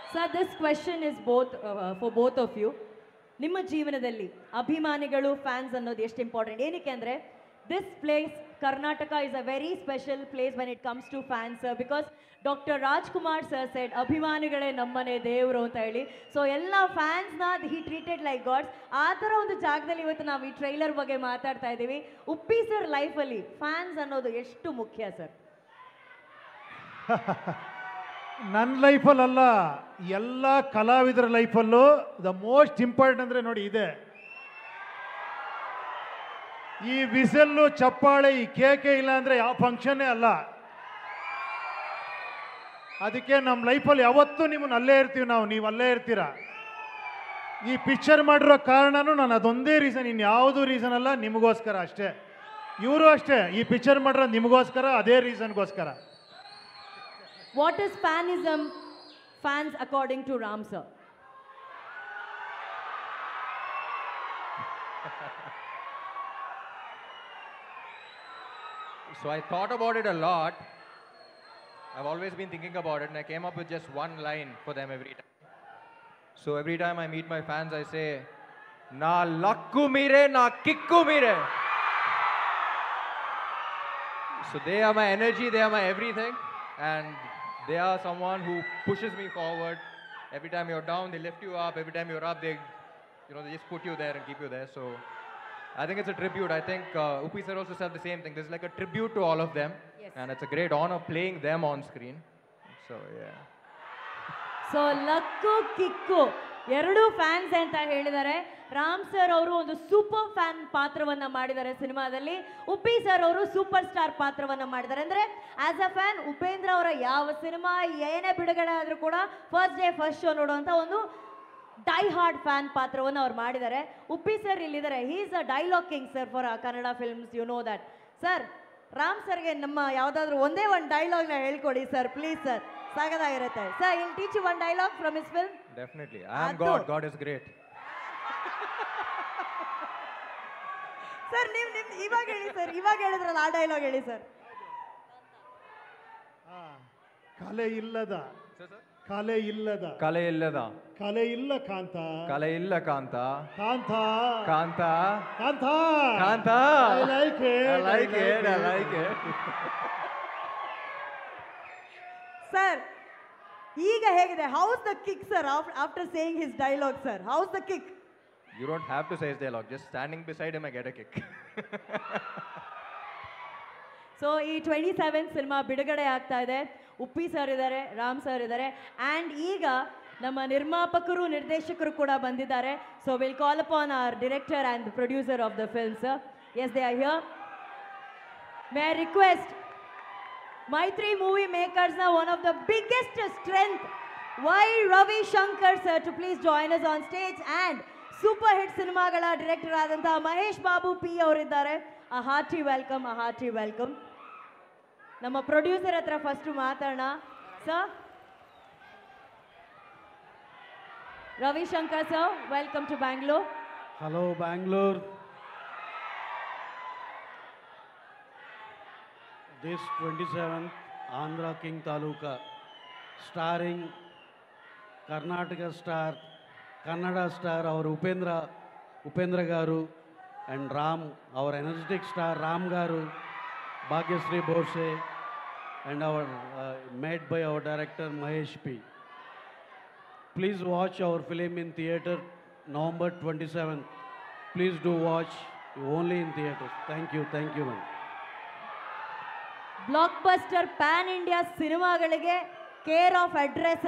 Sir, this question is for both of you. ನಿಮ್ಮ ಜೀವನದಲ್ಲಿ ಅಭಿಮಾನಿಗಳು ಫ್ಯಾನ್ಸ್ ಅನ್ನೋದು ಎಷ್ಟು ಇಂಪಾರ್ಟೆಂಟ್ ಏನಕ್ಕೆ ಅಂದರೆ this place Karnataka is a very special place when it comes to fans because doctor Rajkumar sir said ಅಭಿಮಾನಿಗಳೇ ನಮ್ಮನೆ ದೇವರು ಅಂತ ಹೇಳಿ ಸೊ ಎಲ್ಲ ಫ್ಯಾನ್ಸ್ನ ಹಿ ಟ್ರೀಟೆಡ್ ಲೈಕ್ ಗಾಡ್ಸ್ ಆ ಥರ ಒಂದು ಜಾಗದಲ್ಲಿ ಇವತ್ತು ನಾವು ಈ ಟ್ರೈಲರ್ ಬಗ್ಗೆ ಮಾತಾಡ್ತಾ ಇದ್ದೀವಿ ಉಪ್ಪಿ ಸರ್ ಲೈಫಲ್ಲಿ ಫ್ಯಾನ್ಸ್ ಅನ್ನೋದು ಎಷ್ಟು ಮುಖ್ಯ ಸರ್ ನನ್ನ ಲೈಫಲ್ಲ ಎಲ್ಲ ಕಲಾವಿದರ ಲೈಫಲ್ಲೂ ದ ಮೋಸ್ಟ್ ಇಂಪಾರ್ಟೆಂಟ್ ಅಂದರೆ ನೋಡಿ ಇದೆ ಈ ವಿಸಲ್ಲು ಚಪ್ಪಾಳೆ ಈ ಕೇಕೆ ಇಲ್ಲ ಅಂದರೆ ಯಾವ ಫಂಕ್ಷನ್ನೇ ಅಲ್ಲ ಅದಕ್ಕೆ ನಮ್ಮ ಲೈಫಲ್ಲಿ ಯಾವತ್ತೂ ನಿಮ್ಮನ್ನು ಅಲ್ಲೇ ಇರ್ತೀವಿ ನಾವು ನೀವು ಅಲ್ಲೇ ಇರ್ತೀರ ಈ ಪಿಕ್ಚರ್ ಮಾಡಿರೋ ಕಾರಣನೂ ನಾನು ಅದೊಂದೇ ರೀಸನ್ ಇನ್ಯಾವುದೂ ರೀಸನ್ ಅಲ್ಲ ನಿಮಗೋಸ್ಕರ ಅಷ್ಟೇ ಇವರು ಅಷ್ಟೇ ಈ ಪಿಕ್ಚರ್ ಮಾಡಿರೋ ನಿಮಗೋಸ್ಕರ ಅದೇ ರೀಸನ್ಗೋಸ್ಕರ What is fanism, fans according to Ram sir? So I thought about it a lot. I've always been thinking about it and I came up with just one line for them every time. So every time I meet my fans I say, Na lakku mire, na kikku mire. So they are my energy, they are my everything and they are someone who pushes me forward. Every time you're down, they lift you up. Every time you're up, they just put you there and keep you there. So I think it's a tribute. I think Uppi sir also said the same thing. This is like a tribute to all of them. Yes. And it's a great honor playing them on screen. So yeah. So luck kick ಎರಡೂ fans ಅಂತ ಹೇಳಿದ್ದಾರೆ Ram sir ಅವರು ಒಂದು super fan ಪಾತ್ರವನ್ನ ಮಾಡಿದ್ದಾರೆ ಸಿನಿಮಾದಲ್ಲಿ Uppi sir ಅವರು super star ಪಾತ್ರವನ್ನ ಮಾಡಿದ್ದಾರೆ ಅಂದ್ರೆ ಆಸ್ ಅ ಫ್ಯಾನ್ ಉಪೇಂದ್ರ ಅವರ ಯಾವ ಸಿನಿಮಾ ಏನೇ ಬಿಡುಗಡೆ ಆದರೂ ಕೂಡ ಫಸ್ಟ್ ಡೇ ಫಸ್ಟ್ ಶೋ ನೋಡುವಂಥ ಒಂದು ಡೈ ಹಾರ್ಡ್ ಫ್ಯಾನ್ ಪಾತ್ರವನ್ನು ಅವ್ರು ಮಾಡಿದ್ದಾರೆ ಉಪ್ಪಿ ಸರ್ ಇಲ್ಲಿದ್ದಾರೆ he is a dialogue king sir for Kannada films you know that sir Ram ಸರ್ಗೆ ನಮ್ಮ ಯಾವುದಾದ್ರೂ ಒಂದೇ ಒಂದು ಡೈಲಾಗ್ನ ಹೇಳ್ಕೊಡಿ ಸರ್ ಪ್ಲೀಸ್ ಸರ್ ಸಾಗದಾಗಿರುತ್ತೆ sir I'll teach you one dialogue from his film Definitely. I am God. God is great. Sir ನೀವು ಇವಾಗ ಹೇಳಿ ಸರ್ ಇವಾಗ ಹೇಳಿದ್ರಲ್ಲ ಆ ಡೈಲಾಗ್ ಹೇಳಿ ಸರ್ ಕಲೆ ಇಲ್ಲದ Sir, sir. ಕಲೆ ಇಲ್ಲದ Kale illada. ಕಲೆ ಇಲ್ಲ ಕಾಂತ Kale illa kanta. ಕಾಂತ Kanta. ಕಾಂತ Kanta. I like it. I like it. I like it. Sir ಈಗ ಹೇಗಿದೆ house the kick sir after saying his dialogue sir house the kick You don't have to say his dialogue. Just standing beside him, I get a kick. So ಈ 27 cinema ಬಿಡುಗಡೆ ಆಗ್ತಾ ಇದೆ Uppi sir ಇದ್ದಾರೆ Ram sir ಇದ್ದಾರೆ and ಈಗ ನಮ್ಮ ನಿರ್ಮಾಪಕರು ನಿರ್ದೇಶಕರು ಕೂಡ ಬಂದಿದ್ದಾರೆ so will call upon our director and producer of the film sir as they are here may I request Maitri movie makers now one of the biggest strength why Ravi Shankar sir to please join us on stage and super hit cinemagala director ಆದಂತ Mahesh Babu P ಅವರಿದ್ದಾರೆ a hearty welcome ನಮ್ಮ producer ಹತ್ರ first ಮಾತಾಡೋಣ sir Ravi Shankar sir welcome to Bangalore Hello, Bangalore. This 27th Andhra King Taluka, starring Karnataka star, Kannada star, our Upendra Garu, and Ram, our energetic star Ram Garu, Bhagyasri Borse, and our made by our director Mahesh P. Please watch our film in theatre November 27th. Please do watch only in theatre. Thank you, man. Blockbuster pan India ಸಿನಿಮಾಗಳಿಗೆ care of address